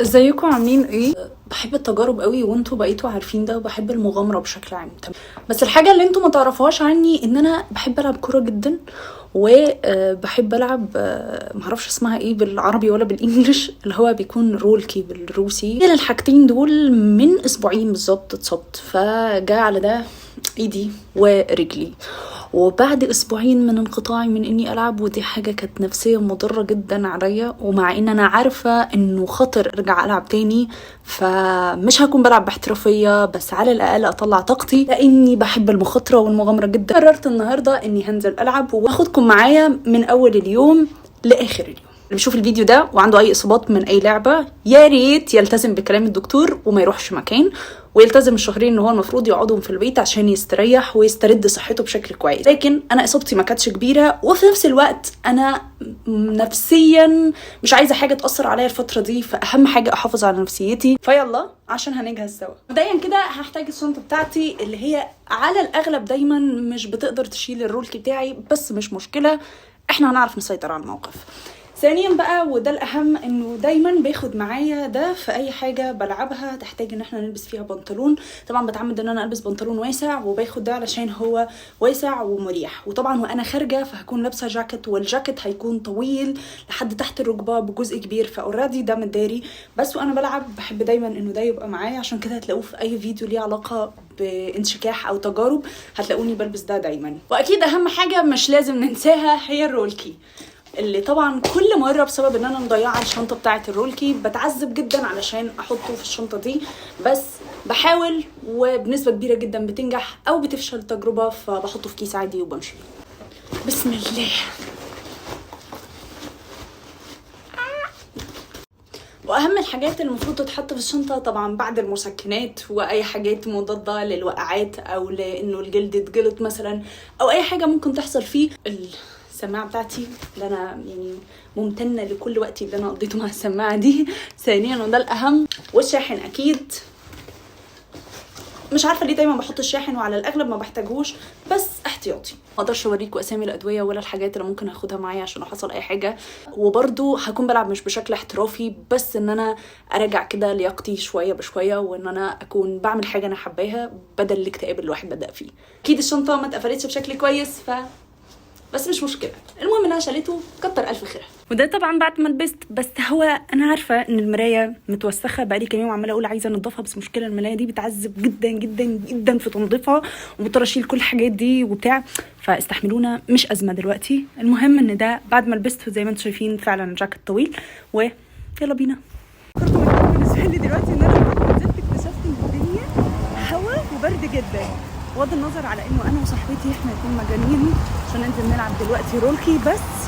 ازيكم عاملين ايه؟ بحب التجارب قوي وانتوا بقيتوا عارفين ده، وبحب المغامره بشكل عام. بس الحاجه اللي انتوا ما تعرفوهاش عني ان انا بحب العب كوره جدا، وبحب العب معرفش اسمها ايه بالعربي ولا بالانجلش، اللي هو بيكون رولكي بالروسي. الحاجتين دول من اسبوعين بالظبط اتصبت، فجاء على ده ايدي ورجلي، وبعد اسبوعين من انقطاعي من اني العب، ودي حاجه كانت نفسيا مضره جدا عليا، ومع ان انا عارفه انه خطر ارجع العب تاني، فمش هكون بلعب باحترافيه، بس على الاقل اطلع طاقتي لاني بحب المخاطره والمغامره جدا. قررت النهارده اني هنزل العب واخدكم معايا من اول اليوم لاخر اليوم. اللي بيشوف الفيديو ده وعنده اي اصابات من اي لعبه يا ريت يلتزم بكلام الدكتور وما يروحش مكان، ويلتزم الشهرين اللي هو المفروض يقعدهم في البيت عشان يستريح ويسترد صحته بشكل كويس. لكن انا اصابتي ما كانتش كبيره، وفي نفس الوقت انا نفسيا مش عايزه حاجه تاثر عليا الفتره دي، فاهم حاجه احافظ على نفسيتي. فيلا عشان هنجهز سوا. مبدئيا كده هحتاج الشنطه بتاعتي اللي هي على الاغلب دايما مش بتقدر تشيل الرولكي بتاعي، بس مش مشكله، احنا هنعرف نسيطر على الموقف. ثانيا بقى وده الاهم، انه دايما باخد معايا ده في اي حاجه بلعبها تحتاج ان احنا نلبس فيها بنطلون. طبعا بتعمد ان انا البس بنطلون واسع، وباخد ده علشان هو واسع ومريح. وطبعا وانا خارجه فهكون لابسه جاكيت، والجاكيت هيكون طويل لحد تحت الركبه بجزء كبير، فاوريدي ده متداري. بس وانا بلعب بحب دايما انه ده يبقى معايا، عشان كده هتلاقوه في اي فيديو ليه علاقه بانشكاح او تجارب هتلاقوني بلبس ده دايما. واكيد اهم حاجه مش لازم ننساها هي الرولكي، اللي طبعا كل مره بسبب ان انا مضيعه الشنطه بتاعه الرولكي بتعذب جدا علشان احطه في الشنطه دي، بس بحاول وبنسبه كبيره جدا بتنجح او بتفشل التجربه، فبحطه في كيس عادي وبمشي. بسم الله. واهم الحاجات اللي المفروض تتحط في الشنطه طبعا بعد المسكنات واي حاجات مضاده للوقعات او لانه الجلد يتجلط مثلا، او اي حاجه ممكن تحصل فيه. السماعه بتاعتي اللي انا يعني ممتنه لكل وقتي اللي انا قضيته مع السماعه دي. ثانيا وده الاهم، والشاحن اكيد. مش عارفه ليه دايما بحط الشاحن، وعلى الاغلب ما بحتاجوش، بس احتياطي. ما اقدرش اوريكم اسامي الادويه ولا الحاجات اللي ممكن اخدها معايا عشان لو حصل اي حاجه. وبرده هكون بلعب مش بشكل احترافي، بس ان انا ارجع كده لياقتي شويه بشويه، وان انا اكون بعمل حاجه انا حباها بدل الاكتئاب اللي الواحد بدا فيه. اكيد الشنطه ما اتقفلتش بشكل كويس، بس مش مشكله، المهم انها شالته، كتر الف خيرها. وده طبعا بعد ما لبست. بس هو انا عارفه ان المرايه متوسخه، بقالي كام يوم عماله اقول عايزه انضفها، بس مشكله المرايه دي بتعذب جدا جدا جدا في تنظيفها، ومضطره اشيل كل الحاجات دي وبتاع، فاستحملونا، مش ازمه دلوقتي. المهم ان ده بعد ما لبست زي ما انتم شايفين فعلا جاكيت طويل، ويلا بينا. بالنسبه لي دلوقتي ان انا نزلت اكتشفت ان الدنيا هوا وبرد جدا، بغض النظر على انه انا وصاحبتي احنا نكون مجانين عشان ننزل نلعب دلوقتي رولكي، بس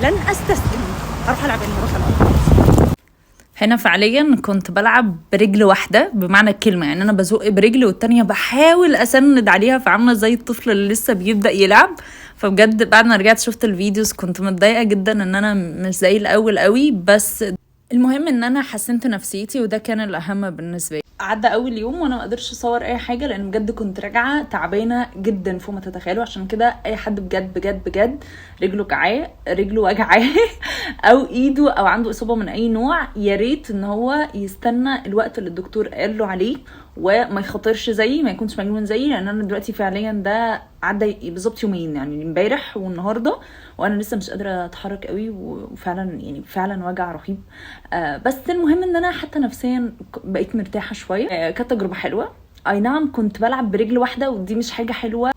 لن استسلم. هروح العب هنا فعليا كنت بلعب برجل واحدة بمعنى الكلمة، يعني انا بزق برجل والتانية بحاول اسند عليها، فعاملة زي الطفل اللي لسه بيبدأ يلعب. فبجد بعد ما رجعت شفت الفيديوز كنت متضايقة جدا ان انا مش زي الاول قوي، بس المهم ان انا حسنت نفسيتي وده كان الاهم بالنسبة لي. عدى اول يوم وانا ما قدرتش اصور اي حاجه، لان بجد كنت راجعه تعبانه جدا فوق ما تتخيلوا. عشان كده اي حد بجد بجد بجد رجله وجعاه او ايده او عنده اصابه من اي نوع، يا ريت ان هو يستنى الوقت اللي الدكتور قال له عليه، وما يخاطرش زيي، ما يكونش مجنون زيي، لان انا دلوقتي فعليا ده عدى بالظبط يومين، يعني امبارح والنهارده، وانا لسه مش قادره اتحرك قوي، وفعلا يعني فعلا وجع رهيب. بس المهم ان انا حتى نفسيا بقيت مرتاحه شويه. كانت تجربه حلوه. اي نعم كنت بلعب برجل واحده ودي مش حاجه حلوه،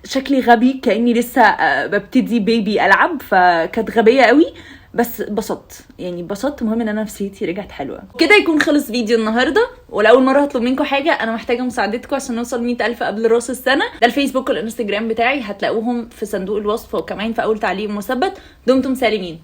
شكلي غبي كاني لسه ببتدي بيبي العب، فكانت غبيه قوي، بس بسطت. المهم ان انا نفسيتي رجعت حلوه. كده يكون خلص فيديو النهارده. ولاول مره هطلب منكم حاجه، انا محتاجه مساعدتكم عشان نوصل 100,000 قبل راس السنه. ده الفيسبوك والانستجرام بتاعي، هتلاقوهم في صندوق الوصف وكمان في اول تعليق مثبت. دمتم سالمين.